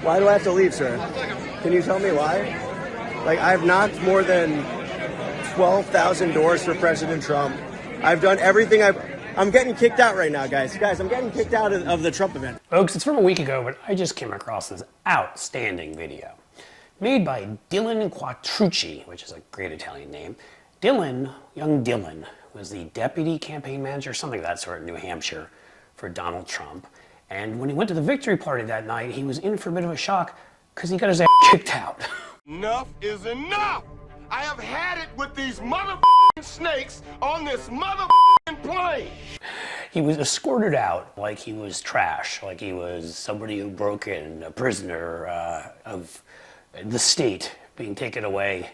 Why do I have to leave, sir? Can you tell me why? Like, I've knocked more than 12,000 doors for President Trump. I've done everything I'm getting kicked out right now, guys. Guys, I'm getting kicked out of the Trump event. Folks, it's from a week ago, but I just came across this outstanding video made by Dylan Quattrucci, which is a great Italian name. Dylan, young Dylan, was the deputy campaign manager, something of that sort, in New Hampshire for Donald Trump. And when he went to the victory party that night, he was in for a bit of a shock because he got his ass kicked out. Enough is enough! I have had it with these snakes on this plane! He was escorted out like he was trash, like he was somebody who broke in, a prisoner of the state being taken away.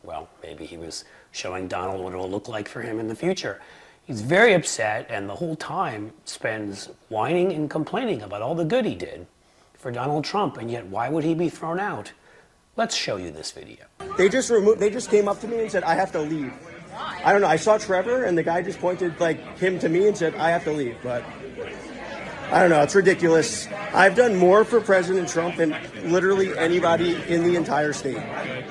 Well, maybe he was showing Donald what it will look like for him in the future. He's very upset, and the whole time spends whining and complaining about all the good he did for Donald Trump, and yet why would he be thrown out? Let's show you this video. They just came up to me and said, I have to leave. I don't know, I saw Trevor, and the guy just pointed like him to me and said, I have to leave, but I don't know, it's ridiculous. I've done more for President Trump than literally anybody in the entire state,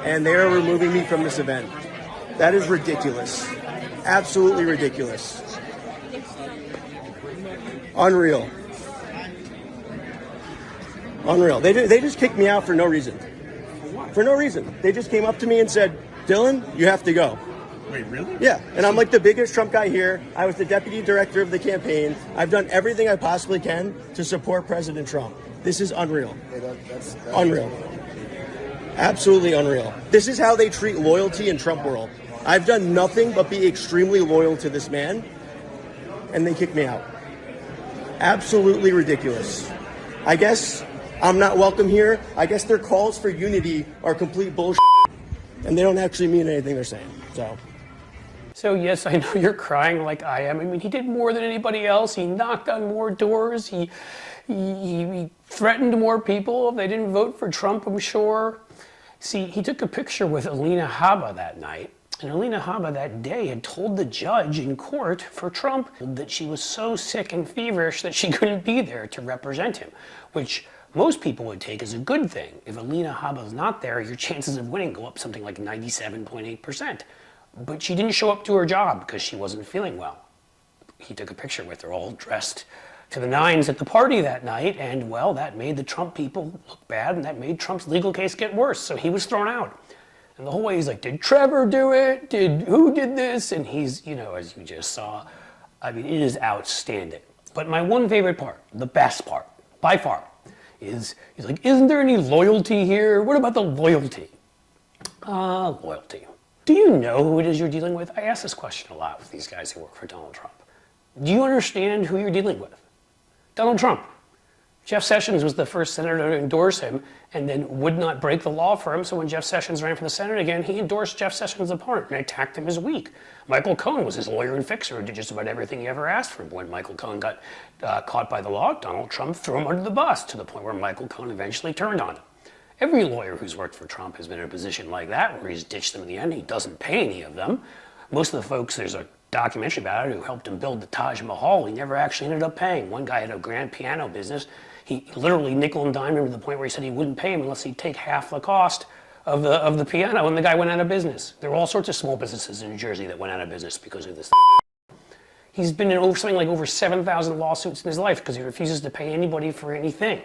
and they are removing me from this event. That is ridiculous. Absolutely ridiculous. Unreal. Unreal. They just kicked me out for no reason. For no reason. They just came up to me and said, Dylan, you have to go. Wait, really? Yeah, and I'm like the biggest Trump guy here. I was the deputy director of the campaign. I've done everything I possibly can to support President Trump. This is unreal. That's unreal. Absolutely unreal. This is how they treat loyalty in Trump world. I've done nothing but be extremely loyal to this man, and they kicked me out. Absolutely ridiculous. I guess I'm not welcome here. I guess their calls for unity are complete bullshit, and they don't actually mean anything they're saying. So yes, I know you're crying like I am. I mean, he did more than anybody else. He knocked on more doors. He threatened more people if they didn't vote for Trump, I'm sure. See, he took a picture with Alina Habba that night. And Alina Habba that day had told the judge in court for Trump that she was so sick and feverish that she couldn't be there to represent him, which most people would take as a good thing. If Alina Habba's not there, your chances of winning go up something like 97.8%. But she didn't show up to her job because she wasn't feeling well. He took a picture with her all dressed to the nines at the party that night, and well, that made the Trump people look bad, and that made Trump's legal case get worse, so he was thrown out. And the whole way he's like, did Trevor do it? Who did this? And he's, you know, as you just saw, I mean, it is outstanding. But my one favorite part, the best part, by far, is he's like, isn't there any loyalty here? What about the loyalty? Loyalty. Do you know who it is you're dealing with? I ask this question a lot with these guys who work for Donald Trump. Do you understand who you're dealing with? Donald Trump. Jeff Sessions was the first senator to endorse him and then would not break the law for him. So when Jeff Sessions ran for the Senate again, he endorsed Jeff Sessions' opponent and attacked him as weak. Michael Cohen was his lawyer and fixer who did just about everything he ever asked for. When Michael Cohen got caught by the law, Donald Trump threw him under the bus to the point where Michael Cohen eventually turned on him. Every lawyer who's worked for Trump has been in a position like that where he's ditched them in the end. He doesn't pay any of them. Most of the folks, there's a documentary about it, who helped him build the Taj Mahal, he never actually ended up paying. One guy had a grand piano business. He literally nickel and dimed him to the point where he said he wouldn't pay him unless he'd take half the cost of the piano, and the guy went out of business. There were all sorts of small businesses in New Jersey that went out of business because of this. He's been in something like over 7,000 lawsuits in his life because he refuses to pay anybody for anything.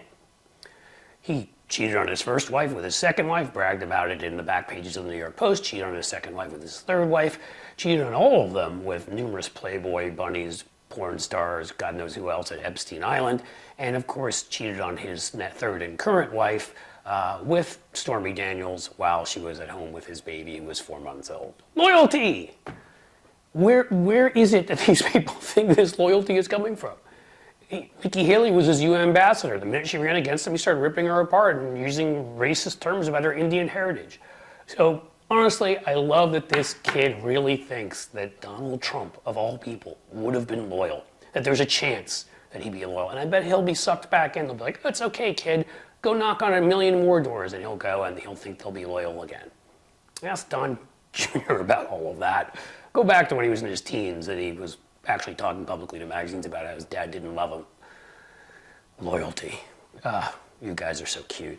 He cheated on his first wife with his second wife, bragged about it in the back pages of the New York Post, cheated on his second wife with his third wife, cheated on all of them with numerous Playboy bunnies, porn stars, God knows who else at Epstein Island, and of course cheated on his third and current wife with Stormy Daniels while she was at home with his baby who was 4 months old. Loyalty! Where is it that these people think this loyalty is coming from? Nikki Haley was his UN ambassador. The minute she ran against him, he started ripping her apart and using racist terms about her Indian heritage. So honestly, I love that this kid really thinks that Donald Trump, of all people, would have been loyal, that there's a chance that he'd be loyal. And I bet he'll be sucked back in. They'll be like, oh, it's okay, kid. Go knock on 1 million more doors, and he'll go and he'll think they'll be loyal again. Ask Don Jr. about all of that. Go back to when he was in his teens and he was actually talking publicly to magazines about how his dad didn't love him. Loyalty. You guys are so cute.